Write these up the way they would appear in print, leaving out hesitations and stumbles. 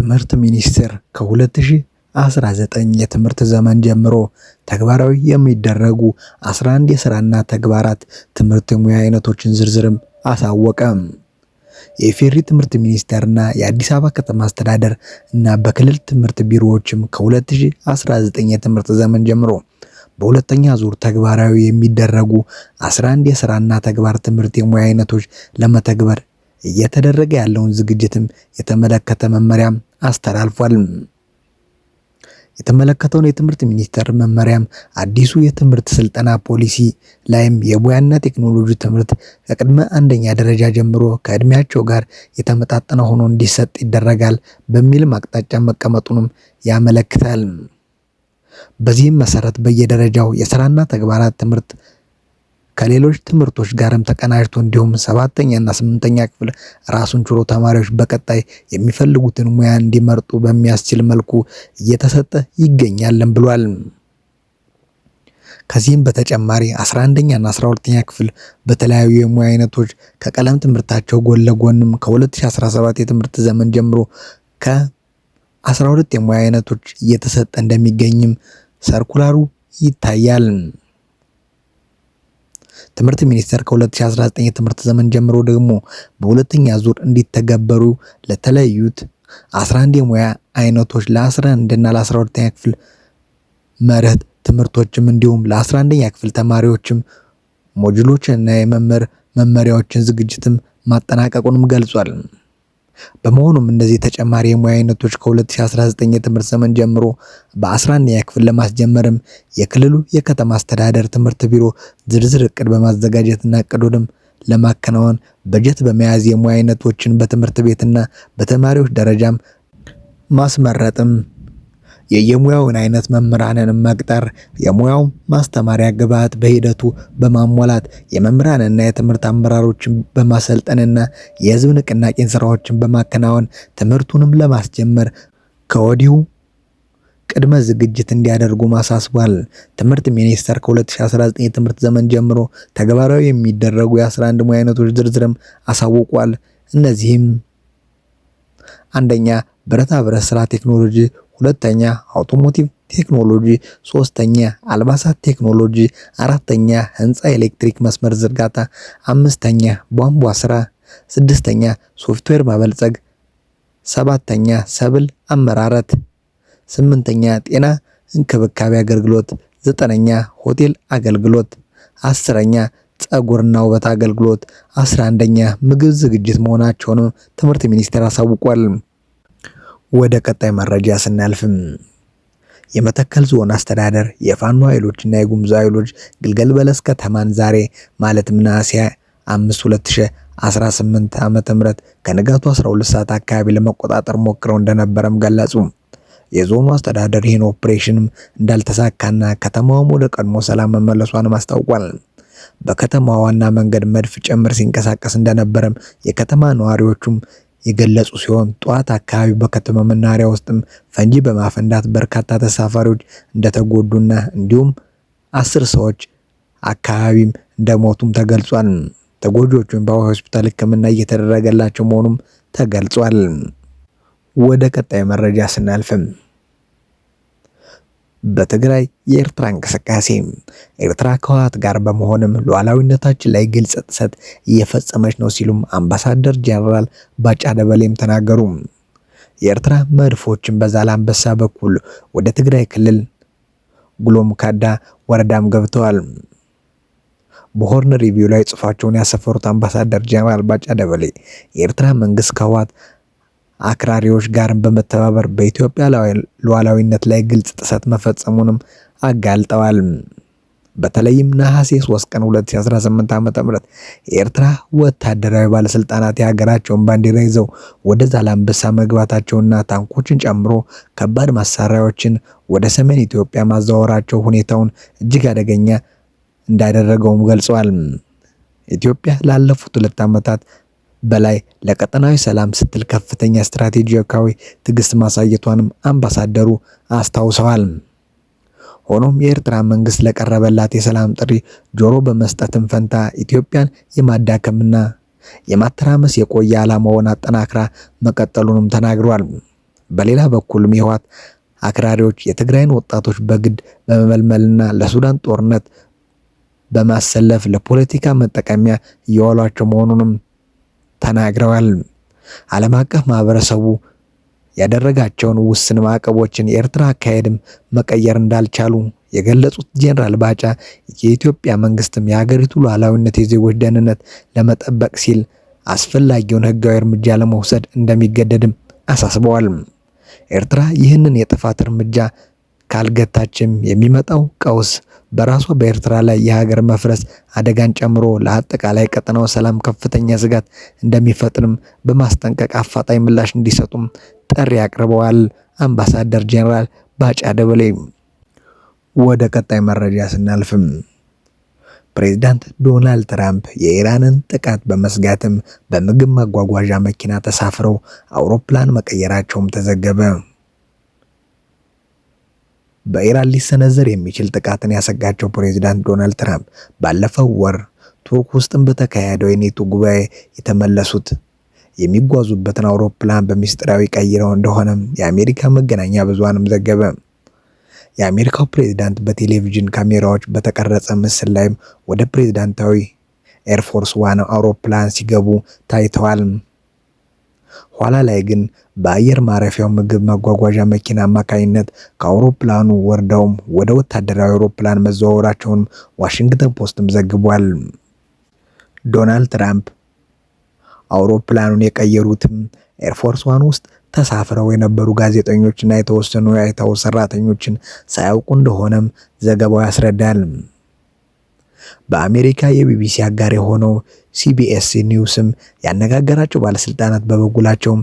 ትምህርት ሚኒስቴር ከ2019 የትምህርት ዘመን ጀምሮ ተግባራዊ የሚደረጉ 11 የሥራና ተግባራት ትምህርት የሙያ አይነቶችን ዝርዝርም አሳወቀ። የኢፌዴሪ ትምህርት ሚኒስቴርና የአዲስ አበባ ከተማ አስተዳደር እና በክልል ትምህርት ቢሮዎችም ከ2019 የትምህርት ዘመን ጀምሮ በሁለተኛ ዙር ተግባራዊ የሚደረጉ 11 የሥራና ተግባር ትምህርት የሙያ አይነቶች ለመተግበር እየተደረገ ያለውን ዝግጅትም የተመለከተ መመሪያም አስተላልፏል። የተመለከተውን የትምህርት ሚኒስቴር መመሪያም አዲሱ የትምህርት ስልጠና ፖሊሲ ላይም የሙያና ቴክኖሎጂ ትምህርት ከቅድመ አንደኛ ደረጃ ጀምሮ ከእድሜያቸው ጋር የተመጣጠነ ሆኖ እንዲሰጥ ይደረጋል በሚልም አቅጣጫ መቀመጡንም ያመለክታል። በዚህም መሰረት በየደረጃው የሥራና ተግባራት ትምህርት ከሌሎች ትምህርቶች ጋርም ተቀናጅቶ እንዲሁም 7ኛ እና 8ኛ ክፍል ራሱን ችሎ ተማሪዎች በቀጣይ የሚፈልጉትን ሙያ እንዲመርጡ በሚያስችል መልኩ እየተሰጠ ይገኛልም ብሏል። ከዚህም በተጨማሪ 11ኛ እና 12ኛ ክፍል በተለያዩ የሙያ አይነቶች ከቀለም ትምህርታቸው ጎን ለጎንም ከ2017 የትምህርት ዘመን ጀምሮ ከ12 የሙያ አይነቶች እየተሰጠ እንደሚገኝም ሰርኩላሩ ይታያል። ትምህርት ሚኒስቴር ከ2019 የትምህርት ዘመን ጀምሮ ደግሞ በሁለተኛ ዙር እንዲተገበሩ ለተለዩት 11 የሙያ አይነቶች ለ11 እና ለ12ኛ ክፍል መርህ ትምህርቶችም እንዲሁም ለ11ኛ ክፍል ተማሪዎችም ሞጁሎችና የመምህር መመሪያዎችን ዝግጅትም ማጠናቀቁንም ገልጿል። በመሆኑም እነዚህ ተጨማሪ የሙያ አይነቶች ከ2019 የትምህርት ዘመን ጀምሮ በ11ኛ ክፍል ለማስጀመርም የክልሉ የከተማ አስተዳደር ትምህርት ቢሮ ዝርዝር እቅድ በማዘጋጀትና እቅዱንም ለማከናወን በጀት በመያዝ የሙያ አይነቶችን በትምህርት ቤትና በተማሪዎች ደረጃም ማስመረጥም የሙያውን አይነት መምህራንን መቅጠር የሙያው ማስተማሪያ ግብዓት በሂደቱ በማሟላት የመምህራንና የትምህርት አመራሮችን በማሰልጠንና የህዝብ ንቅናቄን ስራዎችን በማከናወን ትምህርቱንም ለማስጀመር ከወዲሁ ቅድመ ዝግጅት እንዲያደርጉ ማሳስቧል። ትምህርት ሚኒስቴር ከ2019 የትምህርት ዘመን ጀምሮ ተግባራዊ የሚደረጉ የ11 ሙያ አይነቶች ዝርዝርም አሳውቋል። እነዚህም አንደኛ ብረታ ብረት ስራ ቴክኖሎጂ፣ ሁለተኛ አውቶሞቲቭ ቴክኖሎጂ፣ ሶስተኛ አልባሳት ቴክኖሎጂ፣ አራተኛ ህንፃ ኤሌክትሪክ መስመር ዝርጋታ፣ አምስተኛ ቧንቧ ስራ፣ ስድስተኛ ሶፍትዌር ማበልጸግ፣ ሰባተኛ ሰብል አመራረት፣ ስምንተኛ ጤና እንክብካቤ አገልግሎት፣ ዘጠነኛ ሆቴል አገልግሎት፣ አስረኛ ፀጉርና ውበት አገልግሎት፣ 11ኛ ምግብ ዝግጅት መሆናቸውንም ትምህርት ሚኒስቴር አሳውቋል። ወደ ቀጣይ መረጃ ስናልፍም የመተከል ዞን አስተዳደር የፋኖ ኃይሎችና የጉምዝ ኃይሎች ግልገል በለስ ከተማን ዛሬ ማለትም ነሐሴ 5 2018 ዓ.ም ከንጋቱ 12 ሰዓት አካባቢ ለመቆጣጠር ሞክረው እንደነበረም ገለጹ። የዞኑ አስተዳደር ይህን ኦፕሬሽንም እንዳልተሳካና ከተማውም ወደ ቀድሞ ሰላም መመለሷንም አስታውቋል። በከተማዋ ዋና መንገድ መድፍ ጭምር ሲንቀሳቀስ እንደነበረም የከተማ ነዋሪዎቹም የገለጹ ሲሆን ጠዋት አካባቢ በከተማ መናኸሪያ ውስጥም ፈንጂ በማፈንዳት በርካታ ተሳፋሪዎች እንደተጎዱና እንዲሁም 10 ሰዎች አካባቢም እንደሞቱም ተገልጿል። ተጎጂዎቹም በሆስፒታል ሕክምና እየተደረገላቸው መሆኑም ተገልጿል። ወደ ቀጣይ መረጃ ስናልፍም በትግራይ የኤርትራ እንቅስቃሴ ኤርትራ ከህወሓት ጋር በመሆንም ሉዓላዊነታችን ላይ ግልጽ ጥሰት እየፈጸመች ነው ሲሉም አምባሳደር ጀነራል ባጫ ደበሌም ተናገሩ። የኤርትራ መድፎችን በዛላምበሳ በኩል ወደ ትግራይ ክልል ጉሎምካዳ ወረዳም ገብተዋል። በሆርን ሪቪው ላይ ጽሑፋቸውን ያሰፈሩት አምባሳደር ጀነራል ባጫ ደበሌ የኤርትራ መንግስት ከህወሓት አክራሪዎች ጋር በመተባበር በኢትዮጵያ ሉዓላዊነት ላይ ግልጽ ጥሰት መፈጸሙንም አጋልጠዋል። በተለይም ነሐሴ 3 ቀን 2018 ዓ.ም የኤርትራ ወታደራዊ ባለስልጣናት የሀገራቸውን ባንዲራ ይዘው ወደ ዛላምበሳ መግባታቸውና ታንኮችን ጨምሮ ከባድ መሳሪያዎችን ወደ ሰሜን ኢትዮጵያ ማዛወራቸው ሁኔታውን እጅግ አደገኛ እንዳደረገውም ገልጸዋል። ኢትዮጵያ ላለፉት 2 ዓመታት በላይ ለቀጠናዊ ሰላም ስትል ከፍተኛ ስትራቴጂካዊ ትዕግስት ማሳየቷንም አምባሳደሩ አስታውሰዋል። ሆኖም የኤርትራ መንግስት ለቀረበላት የሰላም ጥሪ ጆሮ በመስጠትም ፈንታ ኢትዮጵያን የማዳከምና የማተራመስ የቆየ ዓላማውን አጠናክራ መቀጠሉንም ተናግሯል። በሌላ በኩልም የህወሓት አክራሪዎች የትግራይን ወጣቶች በግድ በመመልመልና ለሱዳን ጦርነት በማሰለፍ ለፖለቲካ መጠቀሚያ እየዋሏቸው መሆኑንም ተናግረዋል። ዓለም አቀፍ ማህበረሰቡ ያደረጋቸውን ውስን ማዕቀቦችን የኤርትራ አካሄድም መቀየር እንዳልቻሉ የገለጹት ጄኔራል ባጫ የኢትዮጵያ መንግስትም የሀገሪቱ ሉዓላዊነት፣ የዜጎች ደህንነት ለመጠበቅ ሲል አስፈላጊውን ህጋዊ እርምጃ ለመውሰድ እንደሚገደድም አሳስበዋል። ኤርትራ ይህንን የጥፋት እርምጃ ካልገታችም የሚመጣው ቀውስ በራሷ በኤርትራ ላይ የሀገር መፍረስ አደጋን ጨምሮ ለአጠቃላይ ቀጠናው ሰላም ከፍተኛ ስጋት እንደሚፈጥርም በማስጠንቀቅ አፋጣኝ ምላሽ እንዲሰጡም ጥሪ አቅርበዋል። አምባሳደር ጄኔራል ባጫ ደበሌ። ወደ ቀጣይ መረጃ ስናልፍም ፕሬዝዳንት ዶናልድ ትራምፕ የኢራንን ጥቃት በመስጋትም በምግብ ማጓጓዣ መኪና ተሳፍረው አውሮፕላን መቀየራቸውም ተዘገበ። በኢራን ሊሰነዘር የሚችል ጥቃትን ያሰጋቸው ፕሬዝዳንት ዶናልድ ትራምፕ ባለፈው ወር ቱርክ ውስጥም በተካሄደው የኔቶ ጉባኤ የተመለሱት የሚጓዙበትን አውሮፕላን በሚስጥራዊ ቀይረው እንደሆነም የአሜሪካ መገናኛ ብዙሃንም ዘገበ። የአሜሪካው ፕሬዝዳንት በቴሌቪዥን ካሜራዎች በተቀረጸ ምስል ላይም ወደ ፕሬዝዳንታዊ ኤርፎርስ ዋን አውሮፕላን ሲገቡ ታይተዋል። ኋላ ላይ ግን በአየር ማረፊያው ምግብ ማጓጓዣ መኪና አማካኝነት ከአውሮፕላኑ ወርደውም ወደ ወታደራዊ አውሮፕላን መዘዋወራቸውን ዋሽንግተን ፖስትም ዘግቧል። ዶናልድ ትራምፕ አውሮፕላኑን የቀየሩትም ኤርፎርስ ዋን ውስጥ ተሳፍረው የነበሩ ጋዜጠኞችና የተወሰኑ የዋይት ሃውስ ሰራተኞችን ሳያውቁ እንደሆነም ዘገባው ያስረዳል። በአሜሪካ የቢቢሲ አጋር የሆነው ሲቢኤስ ኒውስም ያነጋገራቸው ባለስልጣናት በበኩላቸው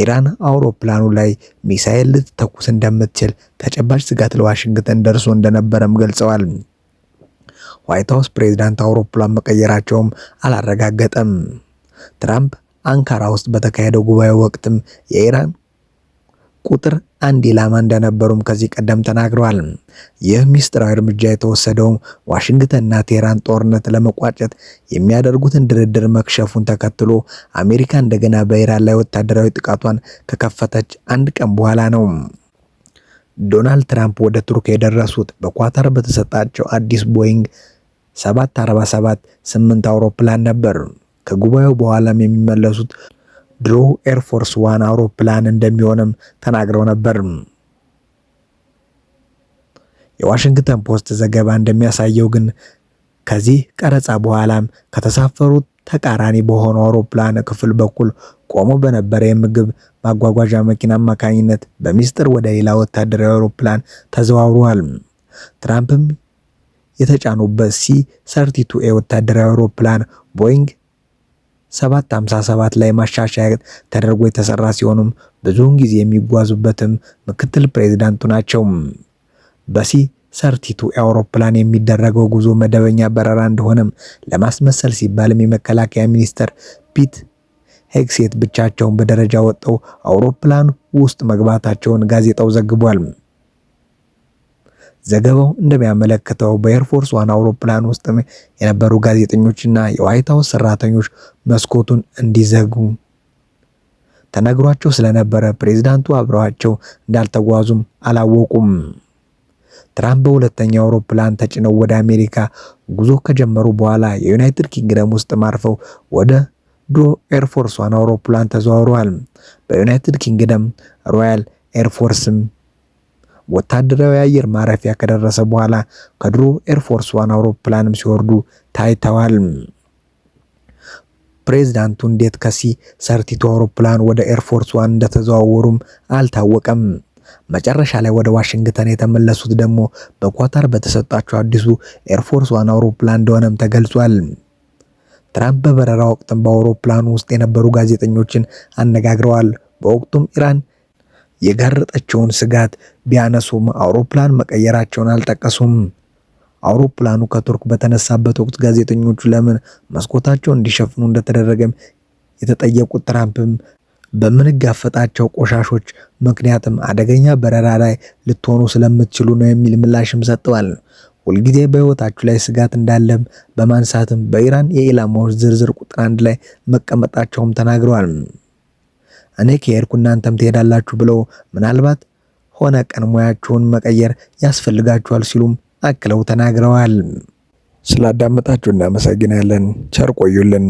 ኢራን አውሮፕላኑ ላይ ሚሳኤል ልትተኩስ እንደምትችል ተጨባጭ ስጋት ለዋሽንግተን ደርሶ እንደነበረም ገልጸዋል። ዋይት ሃውስ ፕሬዝዳንት አውሮፕላን መቀየራቸውም አላረጋገጠም። ትራምፕ አንካራ ውስጥ በተካሄደው ጉባኤ ወቅትም የኢራን ቁጥር 1 ኢላማ እንደነበሩም ከዚህ ቀደም ተናግረዋል። ይህ ሚስጥራዊ እርምጃ የተወሰደው ዋሽንግተንና ቴህራን ጦርነት ለመቋጨት የሚያደርጉትን ድርድር መክሸፉን ተከትሎ አሜሪካ እንደገና በኢራን ላይ ወታደራዊ ጥቃቷን ከከፈተች 1 ቀን በኋላ ነው። ዶናልድ ትራምፕ ወደ ቱርክ የደረሱት በኳታር በተሰጣቸው አዲስ ቦይንግ 747-8 አውሮፕላን ነበር። ከጉባኤው በኋላም የሚመለሱት ድሮ ኤርፎርስ ዋን አውሮፕላን እንደሚሆንም ተናግረው ነበር። የዋሽንግተን ፖስት ዘገባ እንደሚያሳየው ግን ከዚህ ቀረጻ በኋላም ከተሳፈሩት ተቃራኒ በሆነው አውሮፕላን ክፍል በኩል ቆሞ በነበረ የምግብ ማጓጓዣ መኪና አማካኝነት በሚስጥር ወደ ሌላ ወታደራዊ አውሮፕላን ተዘዋውረዋል። ትራምፕም የተጫኑበት C-32A ወታደራዊ አውሮፕላን ቦይንግ 757 ላይ ማሻሻያ ተደርጎ የተሰራ ሲሆንም ብዙውን ጊዜ የሚጓዙበትም ምክትል ፕሬዝዳንቱ ናቸው። በC-32 አውሮፕላን የሚደረገው ጉዞ መደበኛ በረራ እንደሆነም ለማስመሰል ሲባልም የመከላከያ ሚኒስተር ፒት ሄግሴት ብቻቸውን በደረጃ ወጥተው አውሮፕላን ውስጥ መግባታቸውን ጋዜጣው ዘግቧል። ዘገባው እንደሚያመለክተው በኤርፎርስ ዋን አውሮፕላን ውስጥ የነበሩ ጋዜጠኞችና የዋይት ሃውስ ሰራተኞች መስኮቱን እንዲዘጉ ተነግሯቸው ስለነበረ ፕሬዝዳንቱ አብረዋቸው እንዳልተጓዙም አላወቁም። ትራምፕ በሁለተኛው አውሮፕላን ተጭነው ወደ አሜሪካ ጉዞ ከጀመሩ በኋላ የዩናይትድ ኪንግደም ውስጥ ማርፈው ወደ ድሮ ኤርፎርስ ዋን አውሮፕላን ተዘዋውረዋል። በዩናይትድ ኪንግደም ሮያል ኤርፎርስም ወታደራዊ አየር ማረፊያ ከደረሰ በኋላ ከድሮ ኤርፎርስ ዋን አውሮፕላንም ሲወርዱ ታይተዋል። ፕሬዝዳንቱ እንዴት ከC-32 አውሮፕላን ወደ ኤርፎርስ ዋን እንደተዘዋወሩም አልታወቀም። መጨረሻ ላይ ወደ ዋሽንግተን የተመለሱት ደግሞ በኳታር በተሰጣቸው አዲሱ ኤርፎርስ ዋን አውሮፕላን እንደሆነም ተገልጿል። ትራምፕ በበረራ ወቅትም በአውሮፕላኑ ውስጥ የነበሩ ጋዜጠኞችን አነጋግረዋል። በወቅቱም ኢራን የጋረጠችውን ስጋት ቢያነሱም አውሮፕላን መቀየራቸውን አልጠቀሱም። አውሮፕላኑ ከቱርክ በተነሳበት ወቅት ጋዜጠኞቹ ለምን መስኮታቸውን እንዲሸፍኑ እንደተደረገም የተጠየቁት ትራምፕም በምንጋፈጣቸው ቆሻሾች ምክንያትም አደገኛ በረራ ላይ ልትሆኑ ስለምትችሉ ነው የሚል ምላሽም ሰጥተዋል። ሁልጊዜ በህይወታችሁ ላይ ስጋት እንዳለም በማንሳትም በኢራን የኢላማዎች ዝርዝር ቁጥር 1 ላይ መቀመጣቸውም ተናግረዋል። እኔ ከሄድኩ እናንተም ትሄዳላችሁ ብለው ምናልባት ሆነ ቀን ሙያችሁን መቀየር ያስፈልጋችኋል ሲሉም አክለው ተናግረዋል። ስላዳመጣችሁ እናመሰግናለን። ቸር ቆዩልን።